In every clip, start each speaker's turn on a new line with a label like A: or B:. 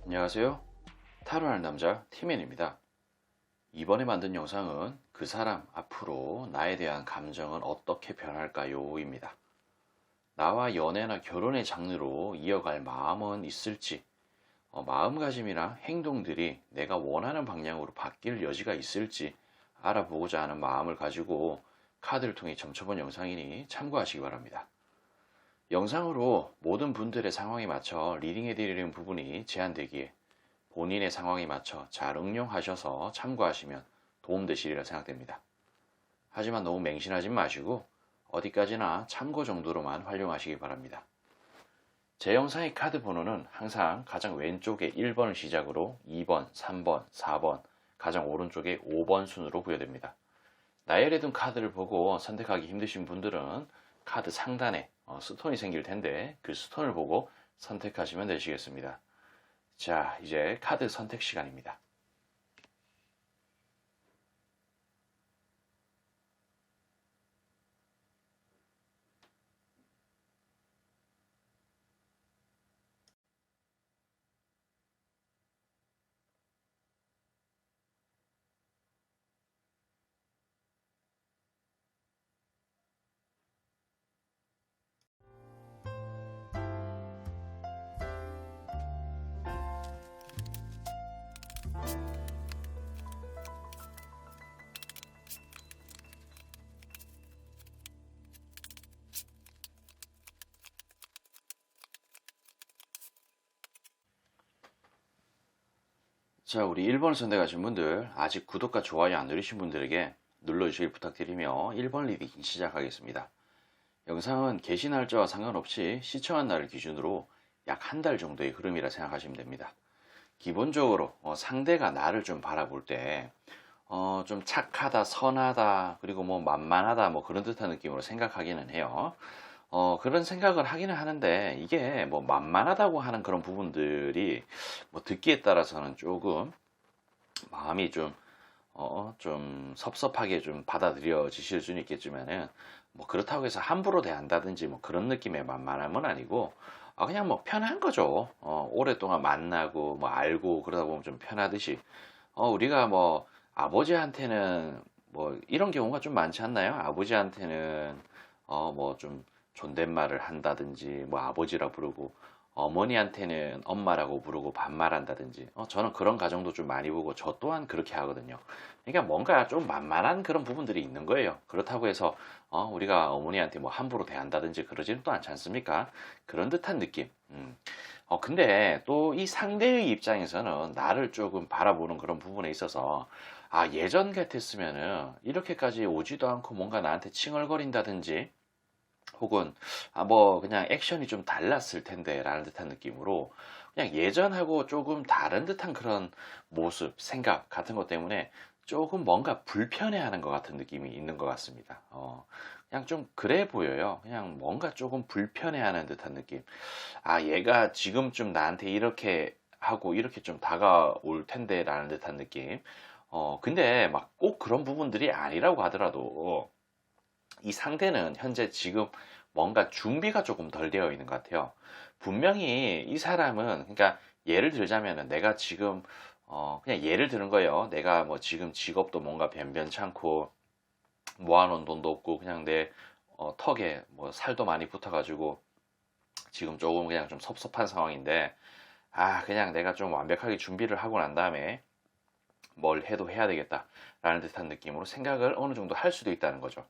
A: 안녕하세요. 타로하는 남자 티맨입니다. 이번에 만든 영상은 그 사람 앞으로 나에 대한 감정은 어떻게 변할까요? 입니다. 나와 연애나 결혼의 장르로 이어갈 마음은 있을지, 마음가짐이나 행동들이 내가 원하는 방향으로 바뀔 여지가 있을지 알아보고자 하는 마음을 가지고 카드를 통해 점쳐본 영상이니 참고하시기 바랍니다. 영상으로 모든 분들의 상황에 맞춰 리딩해드리는 부분이 제한되기에 본인의 상황에 맞춰 잘 응용하셔서 참고하시면 도움되시리라 생각됩니다. 하지만 너무 맹신하지 마시고 어디까지나 참고 정도로만 활용하시기 바랍니다. 제 영상의 카드 번호는 항상 가장 왼쪽에 1번을 시작으로 2번, 3번, 4번, 가장 오른쪽에 5번 순으로 부여됩니다. 나열해 둔 카드를 보고 선택하기 힘드신 분들은 카드 상단에 스톤이 생길 텐데 그 스톤을 보고 선택하시면 되시겠습니다. 자, 이제 카드 선택 시간입니다. 자, 우리 1번을 선택하신 분들, 아직 구독과 좋아요 안 누르신 분들에게 눌러주시길 부탁드리며 1번 리딩 시작하겠습니다. 영상은 개시 날짜와 상관없이 시청한 날을 기준으로 약 한 달 정도의 흐름이라 생각하시면 됩니다. 기본적으로 상대가 나를 좀 바라볼 때 좀 착하다, 선하다, 그리고 뭐 만만하다, 뭐 그런 듯한 느낌으로 생각하기는 해요. 그런 생각을 하기는 하는데 이게 뭐 만만하다고 하는 그런 부분들이 뭐 듣기에 따라서는 조금 마음이 좀 섭섭하게 좀 받아들여지실 수는 있겠지만은 뭐 그렇다고 해서 함부로 대한다든지 뭐 그런 느낌의 만만함은 아니고 그냥 뭐 편한 거죠. 오랫동안 만나고 뭐 알고 그러다 보면 좀 편하듯이 우리가 뭐 아버지한테는 뭐 이런 경우가 좀 많지 않나요? 아버지한테는 뭐 좀 존댓말을 한다든지 뭐 아버지라 부르고 어머니한테는 엄마라고 부르고 반말한다든지 저는 그런 가정도 좀 많이 보고 저 또한 그렇게 하거든요. 그러니까 뭔가 좀 만만한 그런 부분들이 있는 거예요. 그렇다고 해서 우리가 어머니한테 뭐 함부로 대한다든지 그러지는 또 않지 않습니까? 그런 듯한 느낌. 근데 또 이 상대의 입장에서는 나를 조금 바라보는 그런 부분에 있어서 예전 같았으면은 이렇게까지 오지도 않고 뭔가 나한테 칭얼거린다든지 혹은 뭐 그냥 액션이 좀 달랐을 텐데 라는 듯한 느낌으로 그냥 예전하고 조금 다른 듯한 그런 모습, 생각 같은 것 때문에 조금 뭔가 불편해하는 것 같은 느낌이 있는 것 같습니다. 그냥 좀 그래 보여요. 그냥 뭔가 조금 불편해하는 듯한 느낌. 얘가 지금쯤 나한테 이렇게 하고 이렇게 좀 다가올 텐데 라는 듯한 느낌. 근데 막 꼭 그런 부분들이 아니라고 하더라도 이 상대는 현재 지금 뭔가 준비가 조금 덜 되어 있는 것 같아요. 분명히 이 사람은, 그러니까 예를 들자면은 내가 지금, 그냥 예를 드는 거예요. 내가 뭐 지금 직업도 뭔가 변변찮고, 모아놓은 돈도 없고, 그냥 내 턱에 뭐 살도 많이 붙어가지고, 지금 조금 그냥 좀 섭섭한 상황인데, 그냥 내가 좀 완벽하게 준비를 하고 난 다음에 뭘 해도 해야 되겠다라는 듯한 느낌으로 생각을 어느 정도 할 수도 있다는 거죠.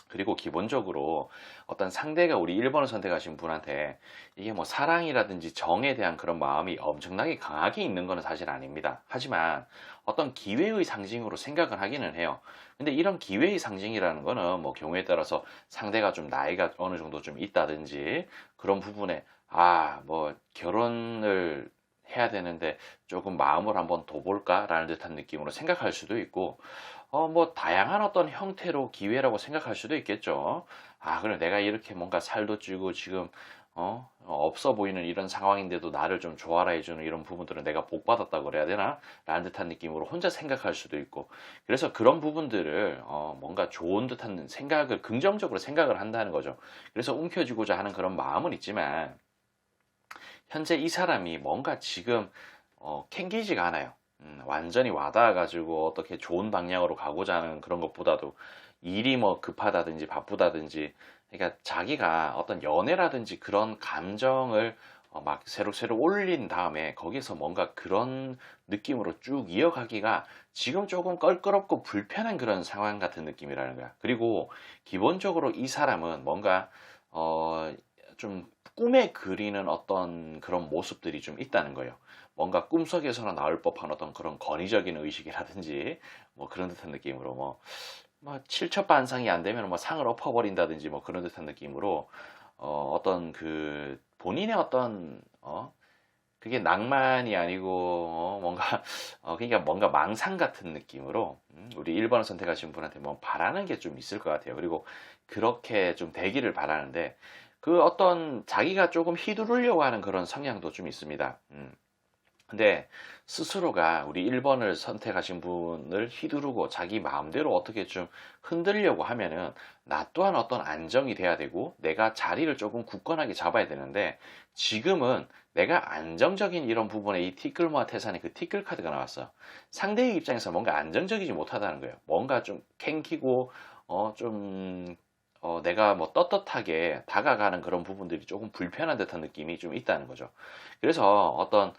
A: 그리고 기본적으로 어떤 상대가 우리 1번을 선택하신 분한테 이게 뭐 사랑이라든지 정에 대한 그런 마음이 엄청나게 강하게 있는 것은 사실 아닙니다. 하지만 어떤 기회의 상징으로 생각을 하기는 해요. 근데 이런 기회의 상징이라는 거는 뭐 경우에 따라서 상대가 좀 나이가 어느 정도 좀 있다든지 그런 부분에 뭐 결혼을 해야 되는데 조금 마음을 한번 둬볼까라는 듯한 느낌으로 생각할 수도 있고 뭐 다양한 어떤 형태로 기회라고 생각할 수도 있겠죠. 그래 내가 이렇게 뭔가 살도 찌고 지금 없어 보이는 이런 상황인데도 나를 좀 좋아라 해주는 이런 부분들은 내가 복 받았다고 그래야 되나? 라는 듯한 느낌으로 혼자 생각할 수도 있고 그래서 그런 부분들을 뭔가 좋은 듯한 생각을 긍정적으로 생각을 한다는 거죠. 그래서 움켜쥐고자 하는 그런 마음은 있지만 현재 이 사람이 뭔가 지금 캥기지가 않아요. 완전히 와닿아가지고 어떻게 좋은 방향으로 가고자 하는 그런 것보다도 일이 뭐 급하다든지 바쁘다든지, 그러니까 자기가 어떤 연애라든지 그런 감정을 막 새록새록 올린 다음에 거기서 뭔가 그런 느낌으로 쭉 이어가기가 지금 조금 껄끄럽고 불편한 그런 상황 같은 느낌이라는 거야. 그리고 기본적으로 이 사람은 뭔가 좀 꿈에 그리는 어떤 그런 모습들이 좀 있다는 거예요. 뭔가 꿈속에서나 나올 법한 어떤 그런 권위적인 의식이라든지 뭐 그런 듯한 느낌으로 뭐 칠첩반상이 안 되면 뭐 상을 엎어버린다든지 뭐 그런 듯한 느낌으로 어떤 그 본인의 어떤 그게 낭만이 아니고 뭔가 그러니까 뭔가 망상 같은 느낌으로 우리 1번을 선택하신 분한테 뭐 바라는 게 좀 있을 것 같아요. 그리고 그렇게 좀 되기를 바라는데 그 어떤 자기가 조금 휘두르려고 하는 그런 성향도 좀 있습니다. 근데 스스로가 우리 1번을 선택하신 분을 휘두르고 자기 마음대로 어떻게 좀 흔들려고 하면은 나 또한 어떤 안정이 돼야 되고 내가 자리를 조금 굳건하게 잡아야 되는데, 지금은 내가 안정적인 이런 부분에 이 티끌모아 태산의 그 티끌 카드가 나왔어. 상대의 입장에서 뭔가 안정적이지 못하다는 거예요. 뭔가 좀 캥기고 좀 내가 뭐 떳떳하게 다가가는 그런 부분들이 조금 불편한 듯한 느낌이 좀 있다는 거죠. 그래서 어떤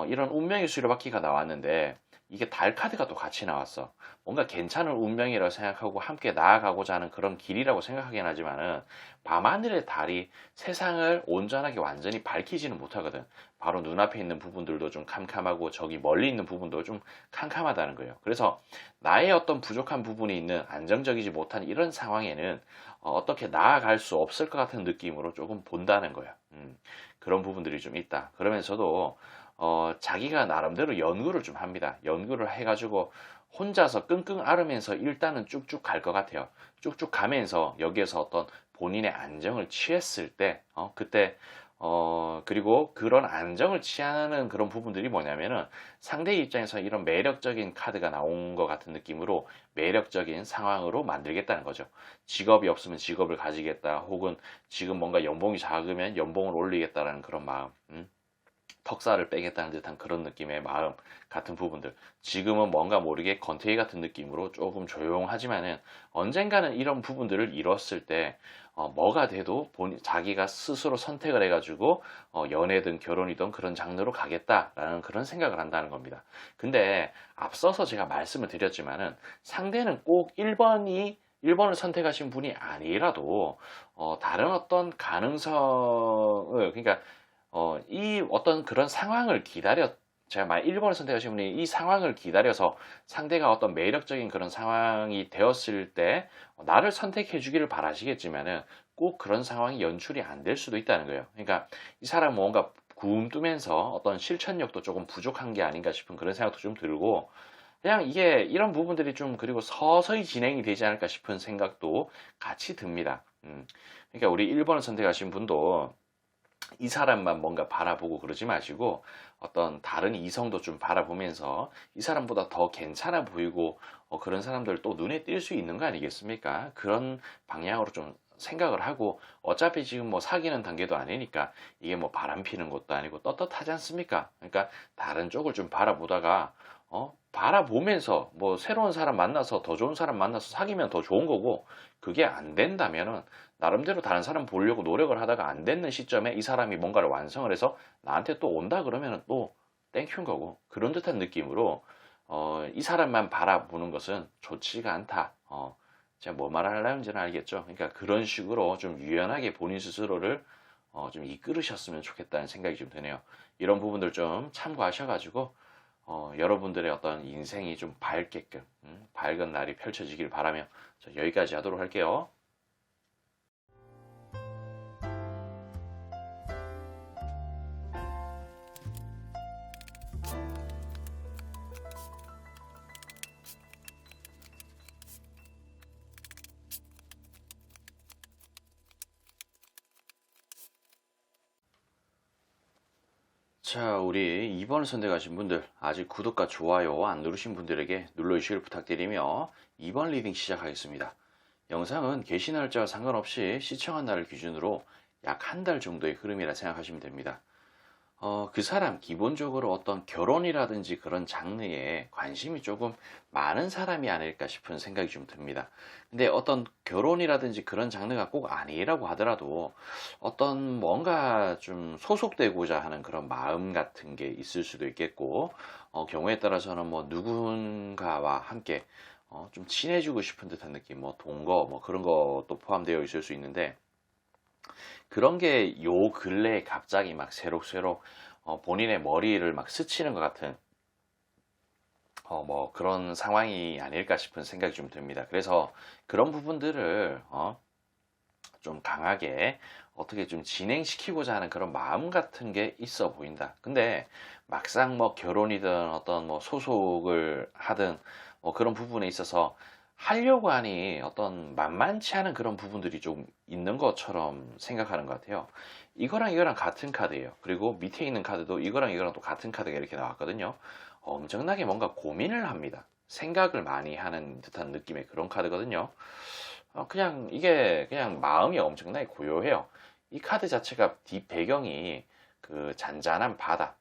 A: 이런 운명의 수레바퀴가 나왔는데 이게 달 카드가 또 같이 나왔어. 뭔가 괜찮은 운명이라고 생각하고 함께 나아가고자 하는 그런 길이라고 생각하긴 하지만은 밤하늘의 달이 세상을 온전하게 완전히 밝히지는 못하거든. 바로 눈앞에 있는 부분들도 좀 캄캄하고 저기 멀리 있는 부분도 좀 캄캄하다는 거예요. 그래서 나의 어떤 부족한 부분이 있는 안정적이지 못한 이런 상황에는 어떻게 나아갈 수 없을 것 같은 느낌으로 조금 본다는 거야. 그런 부분들이 좀 있다. 그러면서도 자기가 나름대로 연구를 좀 합니다. 연구를 해가지고 혼자서 끙끙 앓으면서 일단은 쭉쭉 갈 것 같아요. 쭉쭉 가면서 여기에서 어떤 본인의 안정을 취했을 때, 그때, 그리고 그런 안정을 취하는 그런 부분들이 뭐냐면은 상대 입장에서 이런 매력적인 카드가 나온 것 같은 느낌으로 매력적인 상황으로 만들겠다는 거죠. 직업이 없으면 직업을 가지겠다. 혹은 지금 뭔가 연봉이 작으면 연봉을 올리겠다라는 그런 마음. 턱살을 빼겠다는 듯한 그런 느낌의 마음 같은 부분들, 지금은 뭔가 모르게 건태기 같은 느낌으로 조금 조용하지만은 언젠가는 이런 부분들을 이뤘을 때 뭐가 돼도 자기가 스스로 선택을 해가지고 연애든 결혼이든 그런 장르로 가겠다라는 그런 생각을 한다는 겁니다. 근데 앞서서 제가 말씀을 드렸지만은 상대는 꼭 1번을 선택하신 분이 아니라도 다른 어떤 가능성을, 그러니까 이 어떤 그런 상황을 제가 말 1번을 선택하신 분이 이 상황을 기다려서 상대가 어떤 매력적인 그런 상황이 되었을 때 나를 선택해 주기를 바라시겠지만은 꼭 그런 상황이 연출이 안 될 수도 있다는 거예요. 그러니까 이 사람은 뭔가 굼뜨면서 어떤 실천력도 조금 부족한 게 아닌가 싶은 그런 생각도 좀 들고, 그냥 이게 이런 부분들이 좀 그리고 서서히 진행이 되지 않을까 싶은 생각도 같이 듭니다. 그러니까 우리 1번을 선택하신 분도 이 사람만 뭔가 바라보고 그러지 마시고 어떤 다른 이성도 좀 바라보면서 이 사람보다 더 괜찮아 보이고 그런 사람들 또 눈에 띌 수 있는 거 아니겠습니까? 그런 방향으로 좀 생각을 하고, 어차피 지금 뭐 사귀는 단계도 아니니까 이게 뭐 바람 피는 것도 아니고 떳떳하지 않습니까? 그러니까 다른 쪽을 좀 바라보다가 바라보면서 뭐 새로운 사람 만나서 더 좋은 사람 만나서 사귀면 더 좋은 거고, 그게 안 된다면은 나름대로 다른 사람 보려고 노력을 하다가 안 되는 시점에 이 사람이 뭔가를 완성을 해서 나한테 또 온다 그러면 또 땡큐인 거고, 그런 듯한 느낌으로 이 사람만 바라보는 것은 좋지가 않다. 제가 뭐 말하려는지는 알겠죠. 그러니까 그런 식으로 좀 유연하게 본인 스스로를 좀 이끌으셨으면 좋겠다는 생각이 좀 드네요. 이런 부분들 좀 참고하셔가지고 여러분들의 어떤 인생이 좀 밝게끔 밝은 날이 펼쳐지길 바라며 여기까지 하도록 할게요. 자, 우리 2번을 선택하신 분들, 아직 구독과 좋아요 안 누르신 분들에게 눌러주시길 부탁드리며 2번 리딩 시작하겠습니다. 영상은 게시 날짜와 상관없이 시청한 날을 기준으로 약 한 달 정도의 흐름이라 생각하시면 됩니다. 그 사람 기본적으로 어떤 결혼이라든지 그런 장르에 관심이 조금 많은 사람이 아닐까 싶은 생각이 좀 듭니다. 근데 어떤 결혼이라든지 그런 장르가 꼭 아니라고 하더라도 어떤 뭔가 좀 소속되고자 하는 그런 마음 같은 게 있을 수도 있겠고, 경우에 따라서는 뭐 누군가와 함께 좀 친해지고 싶은 듯한 느낌, 뭐 동거, 뭐 그런 것도 포함되어 있을 수 있는데, 그런 게 요 근래에 갑자기 막 새록새록 본인의 머리를 막 스치는 것 같은 뭐 그런 상황이 아닐까 싶은 생각이 좀 듭니다. 그래서 그런 부분들을 좀 강하게 어떻게 좀 진행시키고자 하는 그런 마음 같은 게 있어 보인다. 근데 막상 뭐 결혼이든 어떤 뭐 소속을 하든 뭐 그런 부분에 있어서 하려고 하니 어떤 만만치 않은 그런 부분들이 좀 있는 것처럼 생각하는 것 같아요. 이거랑 이거랑 같은 카드예요. 그리고 밑에 있는 카드도 이거랑 이거랑 또 같은 카드가 이렇게 나왔거든요. 엄청나게 뭔가 고민을 합니다. 생각을 많이 하는 듯한 느낌의 그런 카드거든요. 그냥 이게 그냥 마음이 엄청나게 고요해요. 이 카드 자체가 뒷 배경이 그 잔잔한 바다.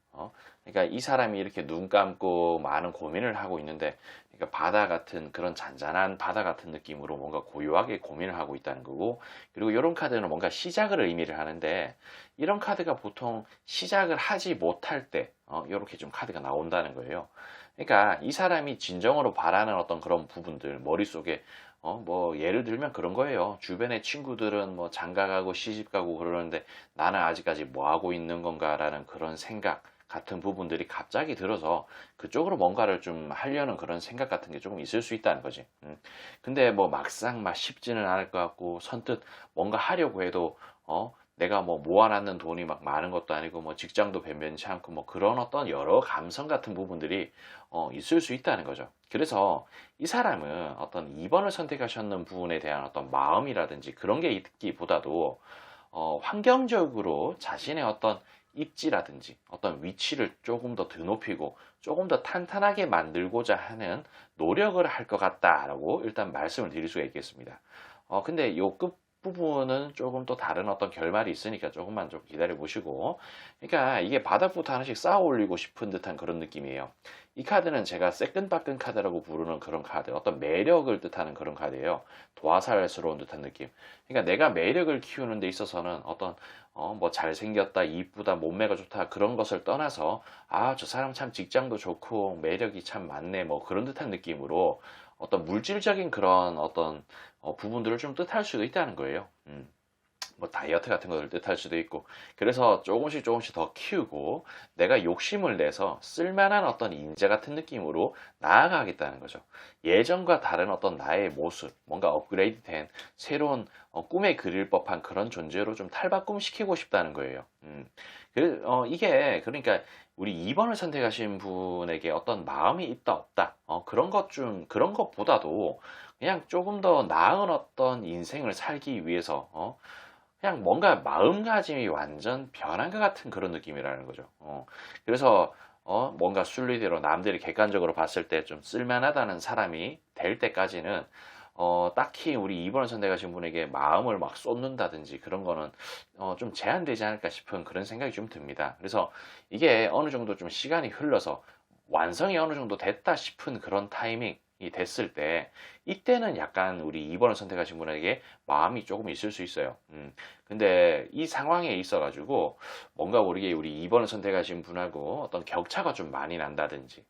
A: 그러니까 이 사람이 이렇게 눈 감고 많은 고민을 하고 있는데, 그러니까 바다 같은 그런 잔잔한 바다 같은 느낌으로 뭔가 고요하게 고민을 하고 있다는 거고, 그리고 이런 카드는 뭔가 시작을 의미를 하는데, 이런 카드가 보통 시작을 하지 못할 때, 이렇게 좀 카드가 나온다는 거예요. 그러니까 이 사람이 진정으로 바라는 어떤 그런 부분들, 머릿속에 뭐 예를 들면 그런 거예요. 주변의 친구들은 뭐 장가 가고 시집 가고 그러는데 나는 아직까지 뭐 하고 있는 건가라는 그런 생각 같은 부분들이 갑자기 들어서 그쪽으로 뭔가를 좀 하려는 그런 생각 같은 게 조금 있을 수 있다는 거지. 근데 뭐 막상 막 쉽지는 않을 것 같고, 선뜻 뭔가 하려고 해도 내가 뭐 모아놨는 돈이 막 많은 것도 아니고 뭐 직장도 변변치 않고 뭐 그런 어떤 여러 감성 같은 부분들이 있을 수 있다는 거죠. 그래서 이 사람은 어떤 2번을 선택하셨는 부분에 대한 어떤 마음이라든지 그런 게 있기보다도 환경적으로 자신의 어떤 입지라든지 어떤 위치를 조금 더 드높이고 조금 더 탄탄하게 만들고자 하는 노력을 할 것 같다라고 일단 말씀을 드릴 수가 있겠습니다. 근데 요 끝부분은 조금 또 다른 어떤 결말이 있으니까 조금만 좀 기다려 보시고, 그러니까 이게 바닥부터 하나씩 쌓아 올리고 싶은 듯한 그런 느낌이에요. 이 카드는 제가 새끈바끈 카드라고 부르는 그런 카드, 어떤 매력을 뜻하는 그런 카드예요. 도화살스러운 듯한 느낌. 그러니까 내가 매력을 키우는 데 있어서는 어떤 뭐 잘생겼다, 이쁘다, 몸매가 좋다 그런 것을 떠나서 저 사람 참 직장도 좋고 매력이 참 많네 뭐 그런 듯한 느낌으로 어떤 물질적인 그런 어떤 부분들을 좀 뜻할 수도 있다는 거예요. 뭐 다이어트 같은 것을 뜻할 수도 있고, 그래서 조금씩 조금씩 더 키우고 내가 욕심을 내서 쓸만한 어떤 인재 같은 느낌으로 나아가겠다는 거죠. 예전과 다른 어떤 나의 모습, 뭔가 업그레이드된 새로운 꿈에 그릴 법한 그런 존재로 좀 탈바꿈시키고 싶다는 거예요. 이게 그러니까 우리 2번을 선택하신 분에게 어떤 마음이 있다 없다 그런 것보다도 그냥 조금 더 나은 어떤 인생을 살기 위해서 그냥 뭔가 마음가짐이 완전 변한 것 같은 그런 느낌이라는 거죠. 그래서 뭔가 순리대로 남들이 객관적으로 봤을 때 좀 쓸만하다는 사람이 될 때까지는 딱히 우리 2번을 선택하신 분에게 마음을 막 쏟는다든지 그런 거는 좀 제한되지 않을까 싶은 그런 생각이 좀 듭니다. 그래서 이게 어느 정도 좀 시간이 흘러서 완성이 어느 정도 됐다 싶은 그런 타이밍이 됐을 때, 이때는 약간 우리 2번을 선택하신 분에게 마음이 조금 있을 수 있어요. 근데 이 상황에 있어 가지고 뭔가 모르게 우리 2번을 선택하신 분하고 어떤 격차가 좀 많이 난다든지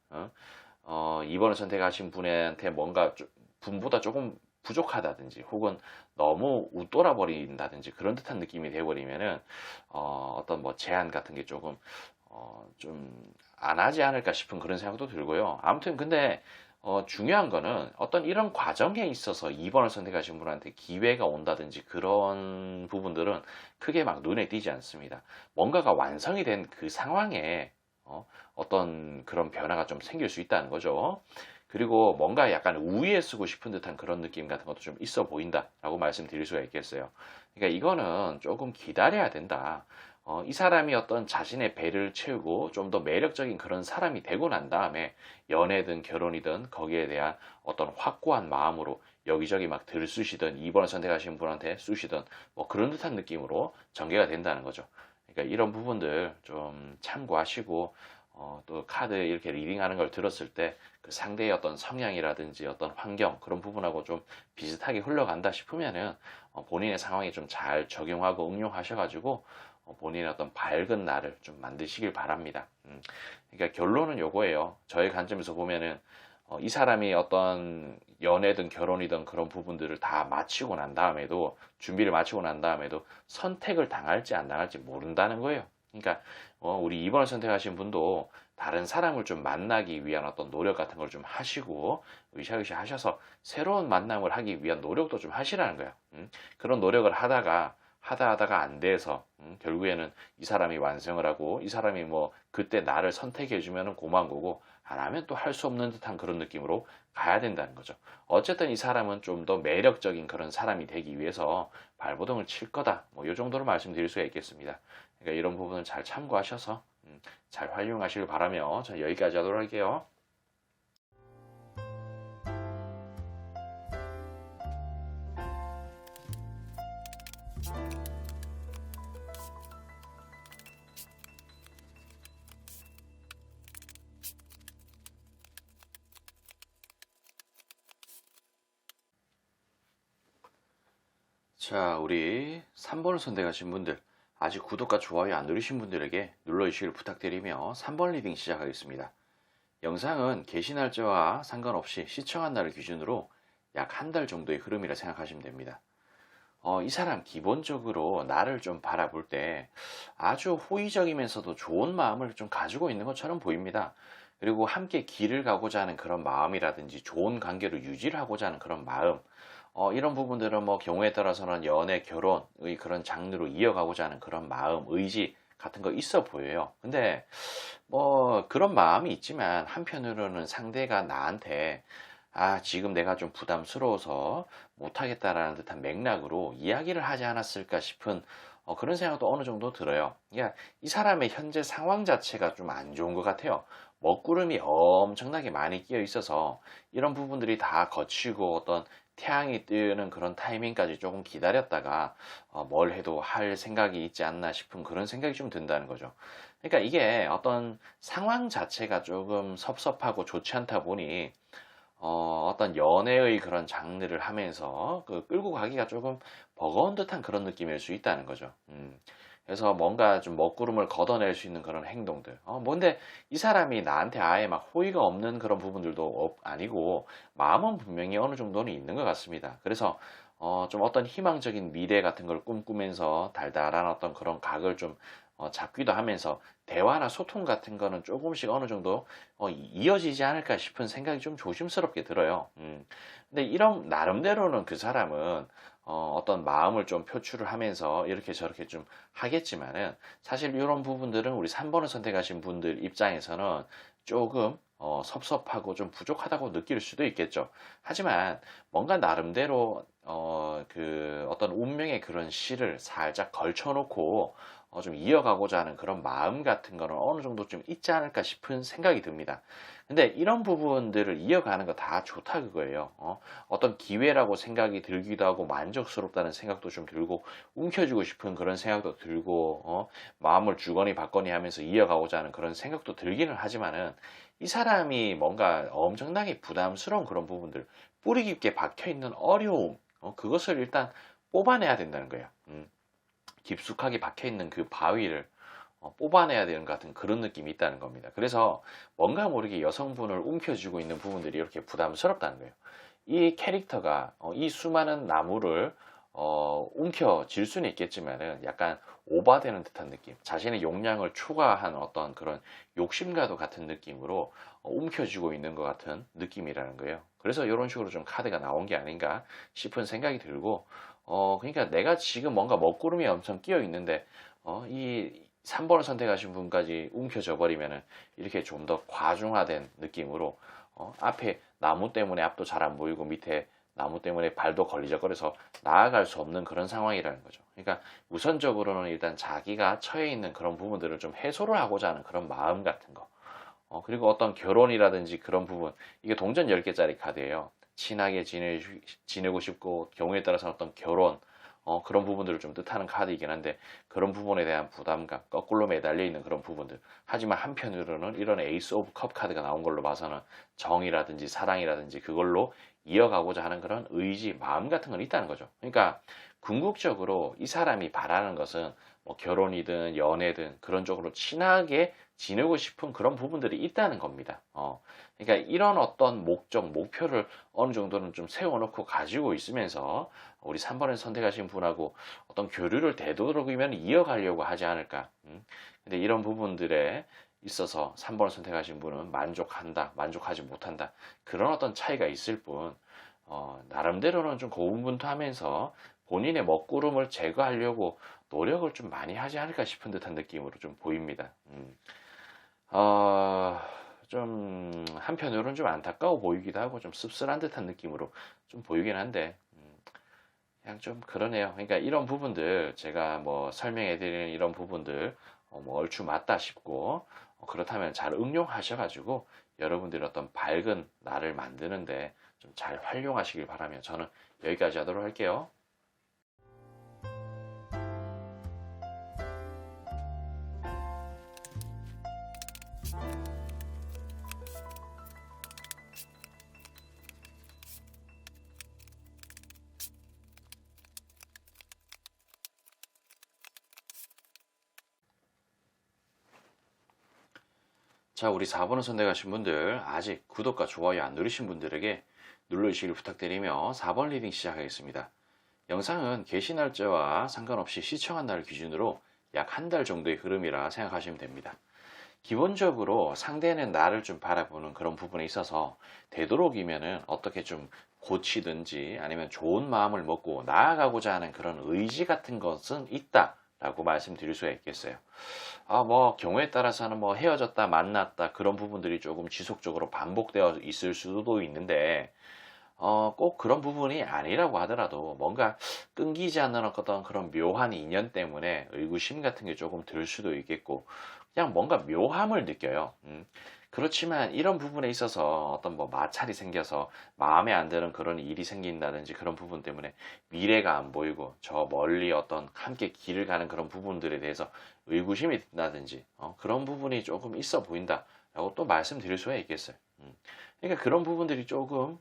A: 2번을 선택하신 분한테 뭔가 분보다 조금 부족하다든지 혹은 너무 웃돌아 버린다든지 그런 듯한 느낌이 되어버리면은 어떤 뭐 제한 같은 게 조금 좀 안 하지 않을까 싶은 그런 생각도 들고요. 아무튼 근데 중요한 거는 어떤 이런 과정에 있어서 2번을 선택하신 분한테 기회가 온다든지 그런 부분들은 크게 막 눈에 띄지 않습니다. 뭔가가 완성이 된 그 상황에 어떤 그런 변화가 좀 생길 수 있다는 거죠. 그리고 뭔가 약간 우위에 쓰고 싶은 듯한 그런 느낌 같은 것도 좀 있어 보인다라고 말씀드릴 수가 있겠어요. 그러니까 이거는 조금 기다려야 된다. 이 사람이 어떤 자신의 배를 채우고 좀 더 매력적인 그런 사람이 되고 난 다음에 연애든 결혼이든 거기에 대한 어떤 확고한 마음으로 여기저기 막 들쑤시든 2번을 선택하신 분한테 쑤시든 뭐 그런 듯한 느낌으로 전개가 된다는 거죠. 그러니까 이런 부분들 좀 참고하시고 또 카드 이렇게 리딩하는 걸 들었을 때 그 상대의 어떤 성향이라든지 어떤 환경 그런 부분하고 좀 비슷하게 흘러간다 싶으면은 본인의 상황에 좀 잘 적용하고 응용하셔가지고 본인의 어떤 밝은 날을 좀 만드시길 바랍니다. 그러니까 결론은 요거예요. 저의 관점에서 보면은 이 사람이 어떤 연애든 결혼이든 그런 부분들을 다 마치고 난 다음에도 준비를 마치고 난 다음에도 선택을 당할지 안 당할지 모른다는 거예요. 그러니까 우리 2번을 선택하신 분도 다른 사람을 좀 만나기 위한 어떤 노력 같은 걸 좀 하시고 으쌰으쌰 하셔서 새로운 만남을 하기 위한 노력도 좀 하시라는 거야. 그런 노력을 하다가 안 돼서 결국에는 이 사람이 완성을 하고 이 사람이 뭐 그때 나를 선택해 주면은 고마운 거고 안 하면 또 할 수 없는 듯한 그런 느낌으로 가야 된다는 거죠. 어쨌든 이 사람은 좀 더 매력적인 그런 사람이 되기 위해서 발버둥을 칠 거다. 뭐 이 정도로 말씀드릴 수가 있겠습니다. 그러니까 이런 부분을 잘 참고하셔서 잘 활용하시길 바라며 저 여기까지 하도록 할게요. 자, 우리 3번을 선택하신 분들, 아직 구독과 좋아요 안 누르신 분들에게 눌러주시길 부탁드리며 3번 리딩 시작하겠습니다. 영상은 게시 날짜와 상관없이 시청한 날을 기준으로 약 한 달 정도의 흐름이라 생각하시면 됩니다. 이 사람 기본적으로 나를 좀 바라볼 때 아주 호의적이면서도 좋은 마음을 좀 가지고 있는 것처럼 보입니다. 그리고 함께 길을 가고자 하는 그런 마음이라든지 좋은 관계를 유지를 하고자 하는 그런 마음, 이런 부분들은 뭐 경우에 따라서는 연애, 결혼의 그런 장르로 이어가고자 하는 그런 마음, 의지 같은 거 있어 보여요. 근데 뭐 그런 마음이 있지만 한편으로는 상대가 나한테 지금 내가 좀 부담스러워서 못하겠다라는 듯한 맥락으로 이야기를 하지 않았을까 싶은 그런 생각도 어느 정도 들어요. 그러니까 이 사람의 현재 상황 자체가 좀 안 좋은 것 같아요. 먹구름이 엄청나게 많이 끼어 있어서 이런 부분들이 다 거치고 어떤 태양이 뜨는 그런 타이밍까지 조금 기다렸다가 뭘 해도 할 생각이 있지 않나 싶은 그런 생각이 좀 든다는 거죠. 그러니까 이게 어떤 상황 자체가 조금 섭섭하고 좋지 않다 보니 어떤 연애의 그런 장르를 하면서 그 끌고 가기가 조금 버거운 듯한 그런 느낌일 수 있다는 거죠. 그래서 뭔가 좀 먹구름을 걷어낼 수 있는 그런 행동들. 뭔데 이 사람이 나한테 아예 막 호의가 없는 그런 부분들도 아니고 마음은 분명히 어느 정도는 있는 것 같습니다. 그래서 좀 어떤 희망적인 미래 같은 걸 꿈꾸면서 달달한 어떤 그런 각을 좀 잡기도 하면서 대화나 소통 같은 거는 조금씩 어느 정도 이어지지 않을까 싶은 생각이 좀 조심스럽게 들어요. 근데 이런 나름대로는 그 사람은 어떤 마음을 좀 표출을 하면서 이렇게 저렇게 좀 하겠지만은 사실 이런 부분들은 우리 3번을 선택하신 분들 입장에서는 조금 섭섭하고 좀 부족하다고 느낄 수도 있겠죠. 하지만 뭔가 나름대로 그 어떤 운명의 그런 실을 살짝 걸쳐놓고 좀 이어가고자 하는 그런 마음 같은 거는 어느 정도 좀 있지 않을까 싶은 생각이 듭니다. 근데 이런 부분들을 이어가는 거 다 좋다 그거예요. 어떤 기회라고 생각이 들기도 하고 만족스럽다는 생각도 좀 들고 움켜쥐고 싶은 그런 생각도 들고 마음을 주거니 받거니 하면서 이어가고자 하는 그런 생각도 들기는 하지만은 이 사람이 뭔가 엄청나게 부담스러운 그런 부분들 뿌리 깊게 박혀 있는 어려움 그것을 일단 뽑아내야 된다는 거예요. 깊숙하게 박혀 있는 그 바위를 뽑아내야 되는 것 같은 그런 느낌이 있다는 겁니다. 그래서 뭔가 모르게 여성분을 움켜쥐고 있는 부분들이 이렇게 부담스럽다는 거예요. 이 캐릭터가 이 수많은 나무를 움켜쥘 수는 있겠지만은 약간 오바되는 듯한 느낌, 자신의 용량을 초과한 어떤 그런 욕심과도 같은 느낌으로 움켜쥐고 있는 것 같은 느낌이라는 거예요. 그래서 이런 식으로 좀 카드가 나온 게 아닌가 싶은 생각이 들고, 그러니까 내가 지금 뭔가 먹구름이 엄청 끼어 있는데, 이 3번을 선택하신 분까지 움켜져 버리면은 이렇게 좀 더 과중화된 느낌으로 앞에 나무 때문에 앞도 잘 안 보이고 밑에 나무 때문에 발도 걸리적거려서 나아갈 수 없는 그런 상황이라는 거죠. 그러니까 우선적으로는 일단 자기가 처해 있는 그런 부분들을 좀 해소를 하고자 하는 그런 마음 같은 거. 그리고 어떤 결혼이라든지 그런 부분, 이게 동전 10개짜리 카드예요. 친하게 지내고 싶고, 경우에 따라서 어떤 결혼, 그런 부분들을 좀 뜻하는 카드이긴 한데 그런 부분에 대한 부담감, 거꾸로 매달려 있는 그런 부분들. 하지만 한편으로는 이런 에이스 오브 컵 카드가 나온 걸로 봐서는 정이라든지 사랑이라든지 그걸로 이어가고자 하는 그런 의지, 마음 같은 건 있다는 거죠. 그러니까 궁극적으로 이 사람이 바라는 것은 뭐 결혼이든 연애든 그런 쪽으로 친하게 지내고 싶은 그런 부분들이 있다는 겁니다. 그러니까 이런 어떤 목적, 목표를 어느 정도는 좀 세워놓고 가지고 있으면서 우리 3번을 선택하신 분하고 어떤 교류를 되도록이면 이어가려고 하지 않을까. 근데 이런 부분들에 있어서 3번을 선택하신 분은 만족한다, 만족하지 못한다. 그런 어떤 차이가 있을 뿐, 나름대로는 좀 고군분투하면서 본인의 먹구름을 제거하려고 노력을 좀 많이 하지 않을까 싶은 듯한 느낌으로 좀 보입니다. 어, 좀 한편으로는 좀 안타까워 보이기도 하고 좀 씁쓸한 듯한 느낌으로 좀 보이긴 한데 그냥 좀 그러네요. 그러니까 이런 부분들 제가 뭐 설명해 드리는 이런 부분들 뭐 얼추 맞다 싶고 그렇다면 잘 응용하셔가지고 여러분들이 어떤 밝은 날을 만드는데 좀 잘 활용하시길 바라며 저는 여기까지 하도록 할게요. 자, 우리 4번을 선택하신 분들 아직 구독과 좋아요 안 누르신 분들에게 눌러주시길 부탁드리며 4번 리딩 시작하겠습니다. 영상은 게시 날짜와 상관없이 시청한 날 기준으로 약 한 달 정도의 흐름이라 생각하시면 됩니다. 기본적으로 상대는 나를 좀 바라보는 그런 부분에 있어서 되도록이면은 어떻게 좀 고치든지 아니면 좋은 마음을 먹고 나아가고자 하는 그런 의지 같은 것은 있다라고 말씀드릴 수가 있겠어요. 뭐 경우에 따라서는 뭐 헤어졌다 만났다 그런 부분들이 조금 지속적으로 반복되어 있을 수도 있는데 꼭 그런 부분이 아니라고 하더라도 뭔가 끊기지 않는 어떤 그런 묘한 인연 때문에 의구심 같은 게 조금 들 수도 있겠고 그냥 뭔가 묘함을 느껴요. 그렇지만 이런 부분에 있어서 어떤 뭐 마찰이 생겨서 마음에 안 드는 그런 일이 생긴다든지 그런 부분 때문에 미래가 안 보이고 저 멀리 어떤 함께 길을 가는 그런 부분들에 대해서 의구심이 든다든지 그런 부분이 조금 있어 보인다라고 또 말씀드릴 수가 있겠어요. 그러니까 그런 부분들이 조금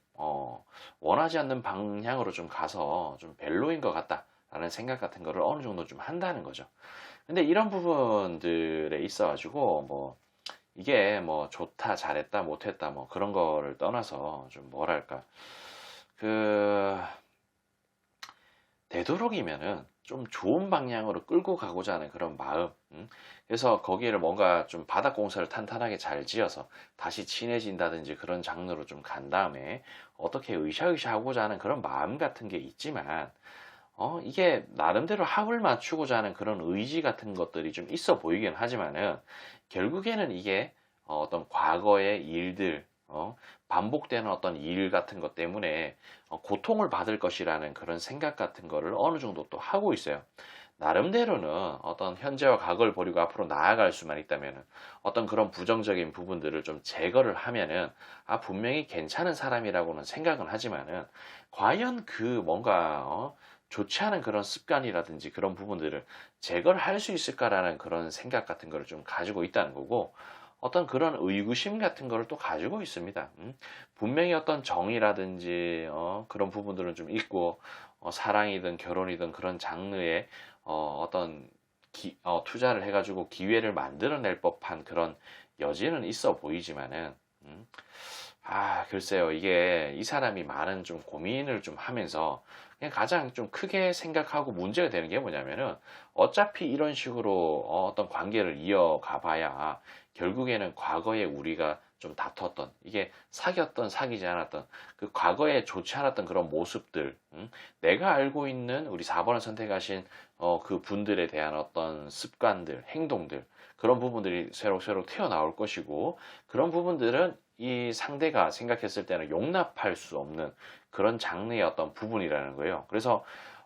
A: 원하지 않는 방향으로 좀 가서 좀 별로인 것 같다라는 생각 같은 거를 어느 정도 좀 한다는 거죠. 근데 이런 부분들에 있어 가지고 뭐 이게 뭐 좋다, 잘했다, 못했다, 뭐 그런 거를 떠나서 좀 뭐랄까, 그, 되도록이면은 좀 좋은 방향으로 끌고 가고자 하는 그런 마음. 그래서 거기를 뭔가 좀 바닥 공사를 탄탄하게 잘 지어서 다시 친해진다든지 그런 장르로 좀 간 다음에 어떻게 으쌰으쌰 하고자 하는 그런 마음 같은 게 있지만, 이게 나름대로 합을 맞추고자 하는 그런 의지 같은 것들이 좀 있어 보이긴 하지만은 결국에는 이게 어떤 과거의 일들, 반복되는 어떤 일 같은 것 때문에 고통을 받을 것이라는 그런 생각 같은 거를 어느 정도 또 하고 있어요. 나름대로는 어떤 현재와 과거를 버리고 앞으로 나아갈 수만 있다면 어떤 그런 부정적인 부분들을 좀 제거를 하면은 분명히 괜찮은 사람이라고는 생각은 하지만은 과연 그 뭔가 좋지 않은 그런 습관이라든지 그런 부분들을 제거를 할 수 있을까라는 그런 생각 같은 거를 좀 가지고 있다는 거고 어떤 그런 의구심 같은 거를 또 가지고 있습니다. 분명히 어떤 정이라든지 그런 부분들은 좀 있고 사랑이든 결혼이든 그런 장르의 어떤 투자를 해가지고 기회를 만들어낼 법한 그런 여지는 있어 보이지만은 글쎄요. 이게 이 사람이 많은 좀 고민을 좀 하면서 그냥 가장 좀 크게 생각하고 문제가 되는 게 뭐냐면은 어차피 이런 식으로 어떤 관계를 이어가 봐야 결국에는 과거에 우리가 좀 다퉜던 이게 사귀었던 사귀지 않았던 그 과거에 좋지 않았던 그런 모습들 내가 알고 있는 우리 4번을 선택하신 그 분들에 대한 어떤 습관들 행동들 그런 부분들이 새록새록 튀어나올 것이고 그런 부분들은 이 상대가 생각했을 때는 용납할 수 없는 그런 장르의 어떤 부분이라는 거예요. 그래서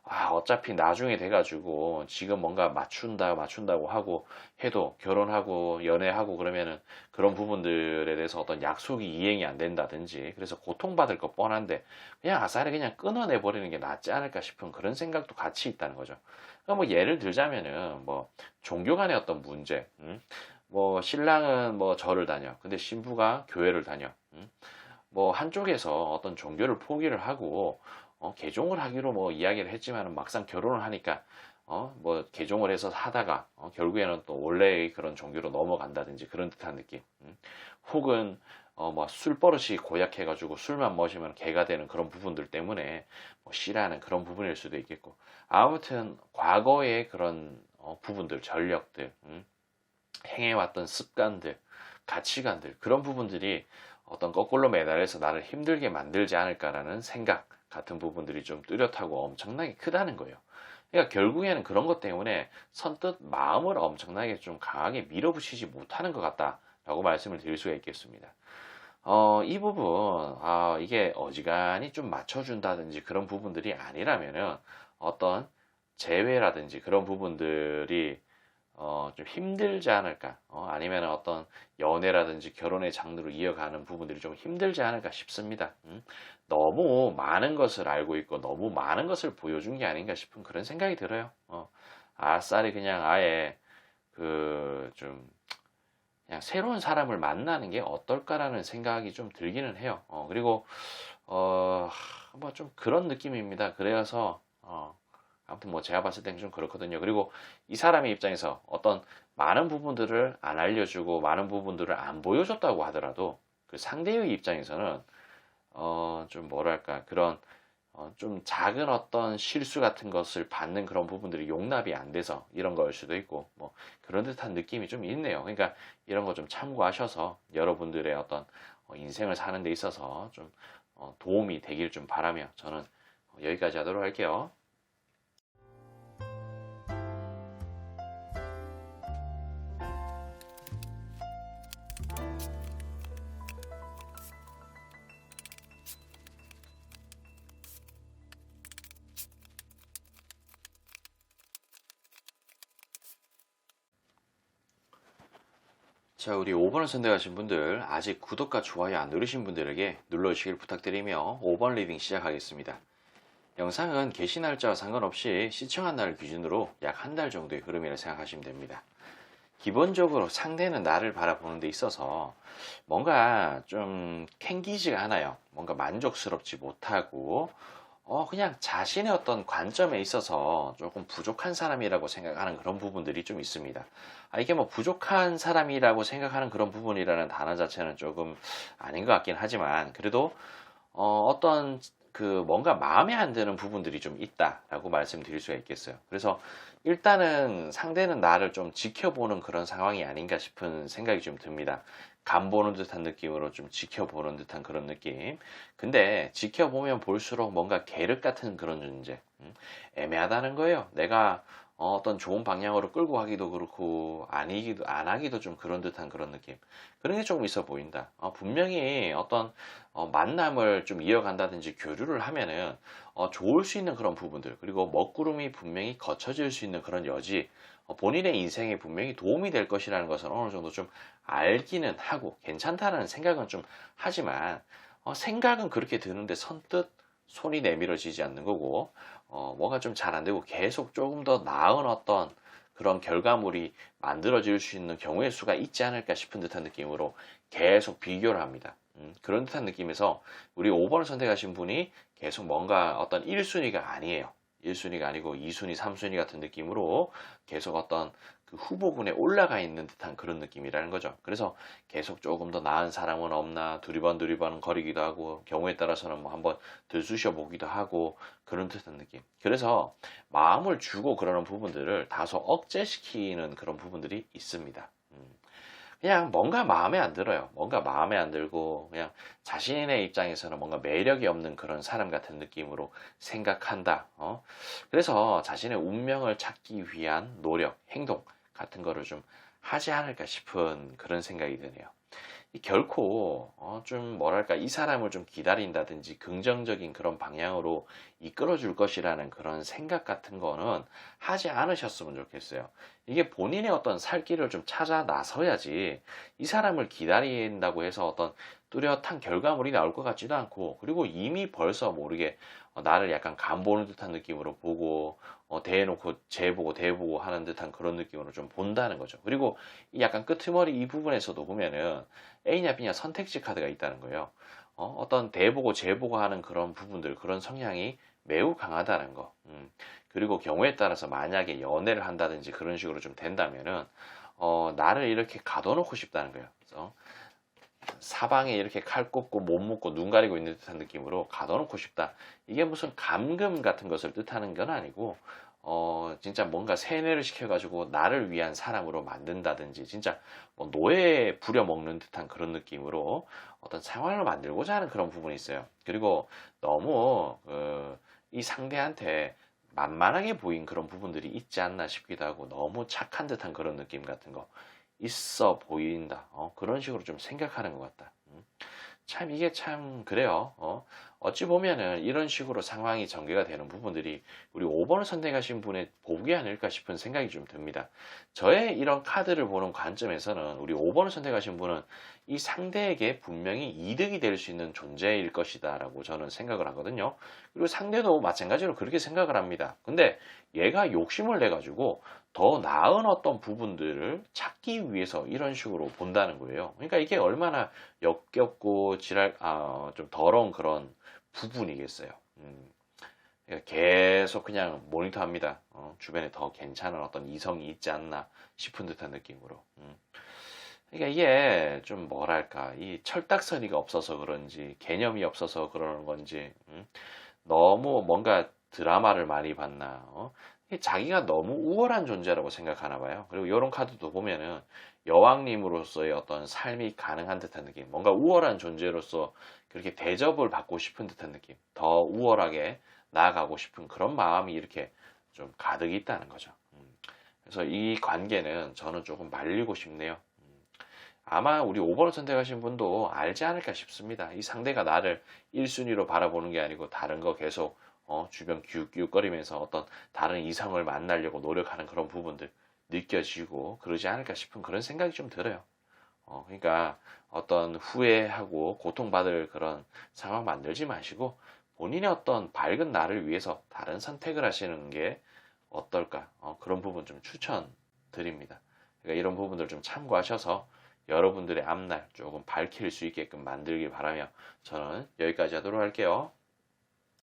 A: 어차피 나중에 돼가지고 지금 뭔가 맞춘다고 하고 해도 결혼하고 연애하고 그러면은 그런 부분들에 대해서 어떤 약속이 이행이 안 된다든지 그래서 고통받을 거 뻔한데 그냥 아싸리 그냥 끊어내 버리는 게 낫지 않을까 싶은 그런 생각도 같이 있다는 거죠. 그러니까 뭐 예를 들자면은 뭐 종교 간의 어떤 문제, 뭐 신랑은 뭐 절을 다녀, 근데 신부가 교회를 다녀, 뭐 한쪽에서 어떤 종교를 포기를 하고 개종을 하기로 뭐 이야기를 했지만 막상 결혼을 하니까 뭐 개종을 해서 하다가 결국에는 또 원래의 그런 종교로 넘어간다든지 그런 듯한 느낌. 혹은 뭐 술버릇이 고약해가지고 술만 마시면 개가 되는 그런 부분들 때문에 뭐 싫어하는 그런 부분일 수도 있겠고 아무튼 과거의 그런 부분들 전력들 행해왔던 습관들 가치관들 그런 부분들이 어떤 거꾸로 매달려서 나를 힘들게 만들지 않을까라는 생각 같은 부분들이 좀 뚜렷하고 엄청나게 크다는 거예요. 그러니까 결국에는 그런 것 때문에 선뜻 마음을 엄청나게 좀 강하게 밀어붙이지 못하는 것 같다라고 말씀을 드릴 수가 있겠습니다. 이 부분, 이게 어지간히 좀 맞춰준다든지 그런 부분들이 아니라면은 어떤 재회라든지 그런 부분들이 좀 힘들지 않을까, 아니면 어떤 연애라든지 결혼의 장르로 이어가는 부분들이 좀 힘들지 않을까 싶습니다. 너무 많은 것을 알고 있고 너무 많은 것을 보여준 게 아닌가 싶은 그런 생각이 들어요. 아싸리 그냥 아예 좀 그냥 새로운 사람을 만나는 게 어떨까라는 생각이 좀 들기는 해요. 그리고 뭐 좀 그런 느낌입니다. 그래서 아무튼 뭐 제가 봤을 때는 좀 그렇거든요. 그리고 이 사람의 입장에서 어떤 많은 부분들을 안 알려주고 많은 부분들을 안 보여줬다고 하더라도 그 상대의 입장에서는 좀 뭐랄까 그런 좀 작은 어떤 실수 같은 것을 받는 그런 부분들이 용납이 안 돼서 이런 거일 수도 있고 뭐 그런 듯한 느낌이 좀 있네요. 그러니까 이런 거 좀 참고하셔서 여러분들의 어떤 인생을 사는 데 있어서 좀 도움이 되길 좀 바라며 저는 여기까지 하도록 할게요. 자, 우리 5번을 선택하신 분들, 아직 구독과 좋아요 안 누르신 분들에게 눌러주시길 부탁드리며 5번 리딩 시작하겠습니다. 영상은 개시 날짜와 상관없이 시청한 날을 기준으로 약 한 달 정도의 흐름이라 생각하시면 됩니다. 기본적으로 상대는 나를 바라보는 데 있어서 뭔가 좀 캥기지가 않아요. 뭔가 만족스럽지 못하고 그냥 자신의 어떤 관점에 있어서 조금 부족한 사람이라고 생각하는 그런 부분들이 좀 있습니다. 이게 뭐 부족한 사람이라고 생각하는 그런 부분이라는 단어 자체는 조금 아닌 것 같긴 하지만 그래도 어떤 뭔가 마음에 안 드는 부분들이 좀 있다라고 말씀드릴 수가 있겠어요. 그래서 일단은 상대는 나를 좀 지켜보는 그런 상황이 아닌가 싶은 생각이 좀 듭니다. 간 보는 듯한 느낌으로 좀 지켜보는 듯한 그런 느낌. 근데 지켜보면 볼수록 뭔가 계륵 같은 그런 존재. 애매하다는 거예요. 내가 어떤 좋은 방향으로 끌고 가기도 그렇고 안 하기도 좀 그런 듯한 그런 느낌. 그런 게 조금 있어 보인다. 분명히 어떤 만남을 좀 이어간다든지 교류를 하면은 좋을 수 있는 그런 부분들 그리고 먹구름이 분명히 거쳐질 수 있는 그런 여지 본인의 인생에 분명히 도움이 될 것이라는 것을 어느 정도 좀 알기는 하고 괜찮다라는 생각은 좀 하지만 생각은 그렇게 드는데 선뜻 손이 내밀어지지 않는 거고 뭐가 좀 잘 안 되고 계속 조금 더 나은 어떤 그런 결과물이 만들어질 수 있는 경우의 수가 있지 않을까 싶은 듯한 느낌으로 계속 비교를 합니다. 그런 듯한 느낌에서 우리 5번을 선택하신 분이 계속 뭔가 어떤 1순위가 아니에요. 1순위가 아니고 2순위, 3순위 같은 느낌으로 계속 어떤 그 후보군에 올라가 있는 듯한 그런 느낌이라는 거죠. 그래서 계속 조금 더 나은 사람은 없나 두리번 거리기도 하고 경우에 따라서는 뭐 한번 들쑤셔 보기도 하고 그런 듯한 느낌. 그래서 마음을 주고 그러는 부분들을 다소 억제시키는 그런 부분들이 있습니다. 그냥 뭔가 마음에 안 들어요. 뭔가 마음에 안 들고 그냥 자신의 입장에서는 뭔가 매력이 없는 그런 사람 같은 느낌으로 생각한다. 그래서 자신의 운명을 찾기 위한 노력, 행동 같은 거를 좀 하지 않을까 싶은 그런 생각이 드네요. 결코 좀 뭐랄까 이 사람을 좀 기다린다든지 긍정적인 그런 방향으로 이끌어 줄 것이라는 그런 생각 같은 거는 하지 않으셨으면 좋겠어요. 이게 본인의 어떤 살 길을 좀 찾아 나서야지 이 사람을 기다린다고 해서 어떤 뚜렷한 결과물이 나올 것 같지도 않고, 그리고 이미 벌써 모르게 나를 약간 간보는 듯한 느낌으로 보고 대해놓고 재보고 대보고 하는 듯한 그런 느낌으로 좀 본다는 거죠. 그리고 이 약간 끄트머리 이 부분에서도 보면은 A냐 B냐 선택지 카드가 있다는 거예요. 어떤 대보고 재보고 하는 그런 부분들, 그런 성향이 매우 강하다는 거. 그리고 경우에 따라서 만약에 연애를 한다든지 그런 식으로 좀 된다면은 나를 이렇게 가둬놓고 싶다는 거예요. 그래서 사방에 이렇게 칼 꽂고 못 묶고 눈 가리고 있는 듯한 느낌으로 가둬놓고 싶다. 이게 무슨 감금 같은 것을 뜻하는 건 아니고 진짜 뭔가 세뇌를 시켜가지고 나를 위한 사람으로 만든다든지, 진짜 뭐 노예에 부려먹는 듯한 그런 느낌으로 어떤 상황을 만들고자 하는 그런 부분이 있어요. 그리고 너무 이 상대한테 만만하게 보인 그런 부분들이 있지 않나 싶기도 하고, 너무 착한 듯한 그런 느낌 같은 거 있어 보인다. 그런 식으로 좀 생각하는 것 같다. 참 이게 참 그래요. 어찌 보면은 이런 식으로 상황이 전개가 되는 부분들이 우리 5번을 선택하신 분의 복이 아닐까 싶은 생각이 좀 듭니다. 저의 이런 카드를 보는 관점에서는 우리 5번을 선택하신 분은 이 상대에게 분명히 이득이 될 수 있는 존재일 것이다 라고 저는 생각을 하거든요. 그리고 상대도 마찬가지로 그렇게 생각을 합니다. 근데 얘가 욕심을 내가지고 더 나은 어떤 부분들을 찾기 위해서 이런 식으로 본다는 거예요. 그러니까 이게 얼마나 역겹고 좀 더러운 그런 부분이겠어요. 그러니까 계속 그냥 모니터합니다. 주변에 더 괜찮은 어떤 이성이 있지 않나 싶은 듯한 느낌으로. 그러니까 이게 좀 뭐랄까, 이 철딱서니가 없어서 그런지 개념이 없어서 그러는 건지, 너무 뭔가 드라마를 많이 봤나, 자기가 너무 우월한 존재라고 생각하나 봐요. 그리고 이런 카드도 보면은 여왕님으로서의 어떤 삶이 가능한 듯한 느낌, 뭔가 우월한 존재로서 그렇게 대접을 받고 싶은 듯한 느낌, 더 우월하게 나아가고 싶은 그런 마음이 이렇게 좀 가득 있다는 거죠. 그래서 이 관계는 저는 조금 말리고 싶네요. 아마 우리 5번을 선택하신 분도 알지 않을까 싶습니다. 이 상대가 나를 1순위로 바라보는 게 아니고 다른 거 계속 주변 기웃기웃거리면서 어떤 다른 이성을 만나려고 노력하는 그런 부분들 느껴지고 그러지 않을까 싶은 그런 생각이 좀 들어요. 그러니까 어떤 후회하고 고통받을 그런 상황 만들지 마시고 본인의 어떤 밝은 나를 위해서 다른 선택을 하시는 게 어떨까? 그런 부분 좀 추천드립니다. 그러니까 이런 부분들 좀 참고하셔서 여러분들의 앞날 조금 밝힐 수 있게끔 만들길 바라며 저는 여기까지 하도록 할게요.